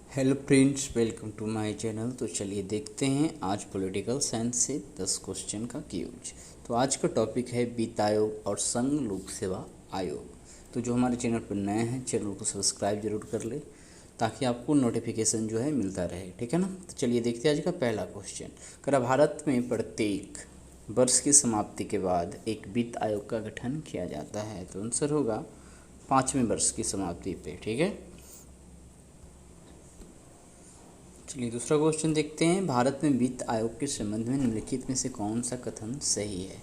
Hello friends, welcome to my channel. तो चलिए देखते हैं आज पॉलिटिकल साइंस से 10 क्वेश्चन का क्यूज। तो आज का टॉपिक है वित्त आयोग और संघ लोक सेवा आयोग। तो जो हमारे चैनल पर नए हैं, चैनल को सब्सक्राइब जरूर कर ले ताकि आपको नोटिफिकेशन जो है मिलता रहे, ठीक है ना। तो चलिए देखते हैं आज का पहला क्वेश्चन। करा भारत में प्रत्येक वर्ष की समाप्ति के बाद एक वित्त आयोग का गठन किया जाता है। तो आंसर होगा 5वें वर्ष की समाप्ति पे, ठीक है। चलिए दूसरा क्वेश्चन देखते हैं। भारत में वित्त आयोग के संबंध में निम्नलिखित में से कौन सा कथन सही है।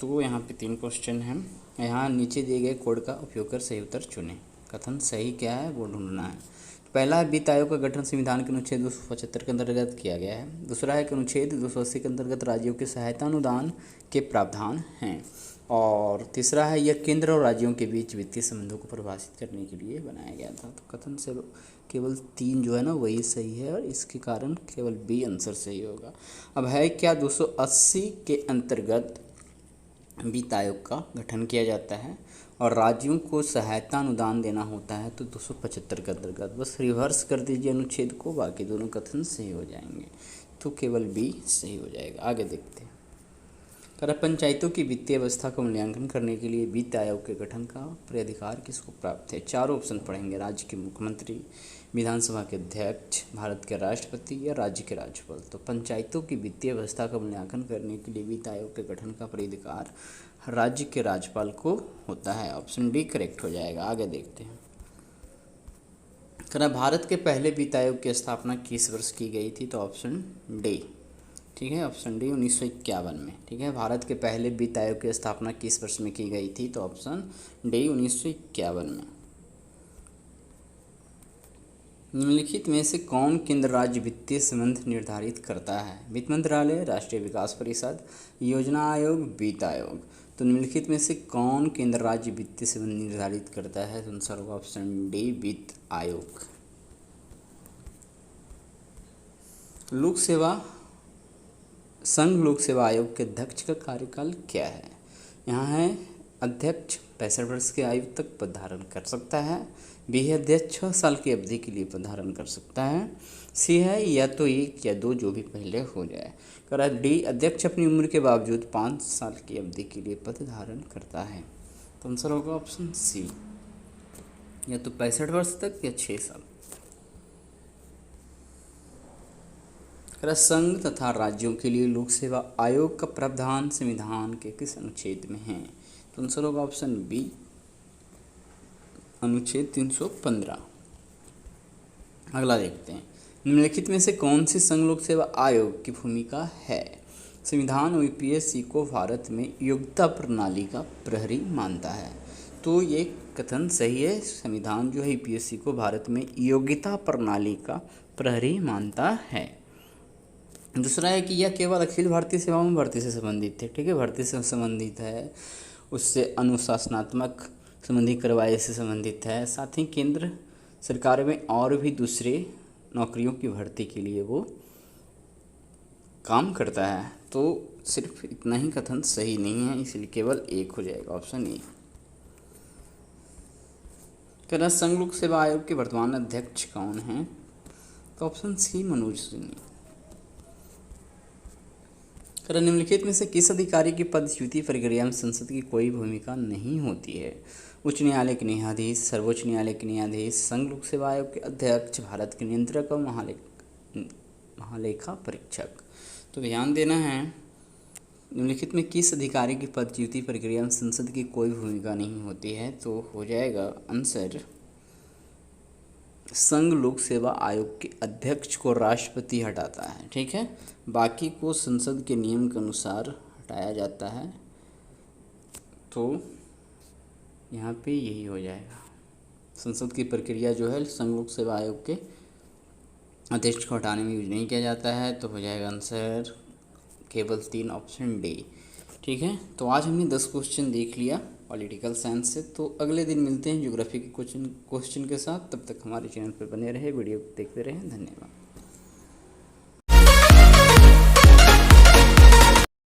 तो यहाँ पे 3 क्वेश्चन हैं। यहाँ नीचे दिए गए कोड का उपयोग कर सही उत्तर चुनें। कथन सही क्या है वो ढूंढना है। तो पहला है वित्त आयोग का गठन संविधान के अनुच्छेद 275 के अंतर्गत किया गया है। दूसरा है कि अनुच्छेद 280 के अंतर्गत राज्यों के सहायता अनुदान के प्रावधान हैं। और तीसरा है यह केंद्र और राज्यों के बीच वित्तीय संबंधों को परिभाषित करने के लिए बनाया गया था। तो कथन से केवल 3 जो है ना वही सही है और इसके कारण केवल बी आंसर सही होगा। अब है क्या 280 के अंतर्गत वित्त आयोग का गठन किया जाता है और राज्यों को सहायता अनुदान देना होता है। तो 275 के अंतर्गत बस रिवर्स कर दीजिए अनुच्छेद को, बाकी दोनों कथन सही हो जाएंगे। तो केवल बी सही हो जाएगा। आगे देखते हैं। कर पंचायतों की वित्तीय व्यवस्था का मूल्यांकन करने के लिए वित्त आयोग के गठन का प्राधिकार किसको प्राप्त है। 4 ऑप्शन पढ़ेंगे। राज्य के मुख्यमंत्री, विधानसभा के अध्यक्ष, भारत के राष्ट्रपति या राज्य के राज्यपाल। तो पंचायतों की वित्तीय व्यवस्था का मूल्यांकन करने के लिए वित्त आयोग के गठन का प्राधिकार राज्य के राज्यपाल को होता है। ऑप्शन डी करेक्ट हो जाएगा। आगे देखते हैं। भारत के पहले वित्त आयोग की स्थापना किस वर्ष की गई थी। तो ऑप्शन डी, ठीक है, ऑप्शन डी 1951 में। ठीक है, भारत के पहले वित्त आयोग की स्थापना किस वर्ष में की गई थी। तो ऑप्शन डी 1951 में। निम्नलिखित में से कौन केंद्र राज्य वित्तीय संबंध निर्धारित करता है। वित्त मंत्रालय, राष्ट्रीय विकास परिषद, योजना आयोग, वित्त आयोग। तो निम्नलिखित में से कौन केंद्र राज्य वित्तीय संबंध निर्धारित करता है। तो आंसर होगा ऑप्शन डी वित्त आयोग। लोक सेवा संघ लोक सेवा आयोग के अध्यक्ष का कार्यकाल क्या है। यहाँ है अध्यक्ष 65 वर्ष की आयु तक पद धारण कर सकता है। बी है अध्यक्ष 6 साल की अवधि के लिए पद धारण कर सकता है। सी है या तो 1 या 2 जो भी पहले हो जाए। कर डी अध्यक्ष अपनी उम्र के बावजूद 5 साल की अवधि के लिए पद धारण करता है। तो आंसर होगा ऑप्शन सी, या तो 65 वर्ष तक या 6 साल। संघ तथा राज्यों के लिए लोक सेवा आयोग का प्रावधान संविधान के किस अनुच्छेद में है। तो आंसर होगा ऑप्शन बी, अनुच्छेद 315। अगला देखते हैं। निम्नलिखित में से कौन सी संघ लोक सेवा आयोग की भूमिका है। संविधान यूपीएससी को भारत में योग्यता प्रणाली का प्रहरी मानता है। तो ये कथन सही है। संविधान जो है यूपीएससी को भारत में योग्यता प्रणाली का प्रहरी मानता है। दूसरा है कि यह केवल अखिल भारतीय सेवाओं में भर्ती से संबंधित है। ठीक है, भर्ती से संबंधित है, उससे अनुशासनात्मक संबंधी कार्रवाई से संबंधित है। साथ ही केंद्र सरकार में और भी दूसरे नौकरियों की भर्ती के लिए वो काम करता है। तो सिर्फ इतना ही कथन सही नहीं है, इसलिए केवल 1 हो जाएगा, ऑप्शन ए। क्या संघ लोक सेवा आयोग के वर्तमान अध्यक्ष कौन हैं। तो ऑप्शन सी मनोज सिन्हा। निम्नलिखित में से किस अधिकारी की पदच्युति प्रक्रिया में संसद की कोई भूमिका नहीं होती है। उच्च न्यायालय के न्यायाधीश, सर्वोच्च न्यायालय के न्यायाधीश, संघ लोक सेवा आयोग के अध्यक्ष, भारत के नियंत्रक और महालेखा परीक्षक। तो ध्यान देना है, निम्नलिखित में किस अधिकारी की पदच्युति प्रक्रिया में संसद की कोई भूमिका नहीं होती है। तो हो जाएगा आंसर संघ लोक सेवा आयोग के अध्यक्ष को राष्ट्रपति हटाता है। ठीक है, बाकी को संसद के नियम के अनुसार हटाया जाता है। तो यहाँ पे यही हो जाएगा। संसद की प्रक्रिया जो है संघ लोक सेवा आयोग के अध्यक्ष को हटाने में यूज नहीं किया जाता है। तो हो जाएगा आंसर केवल 3, ऑप्शन डी। ठीक है, तो आज हमने 10 क्वेश्चन देख लिया पॉलिटिकल साइंस से। तो अगले दिन मिलते हैं ज्योग्राफी के क्वेश्चन के साथ। तब तक हमारे चैनल पर बने रहे, वीडियो देखते रहें। धन्यवाद।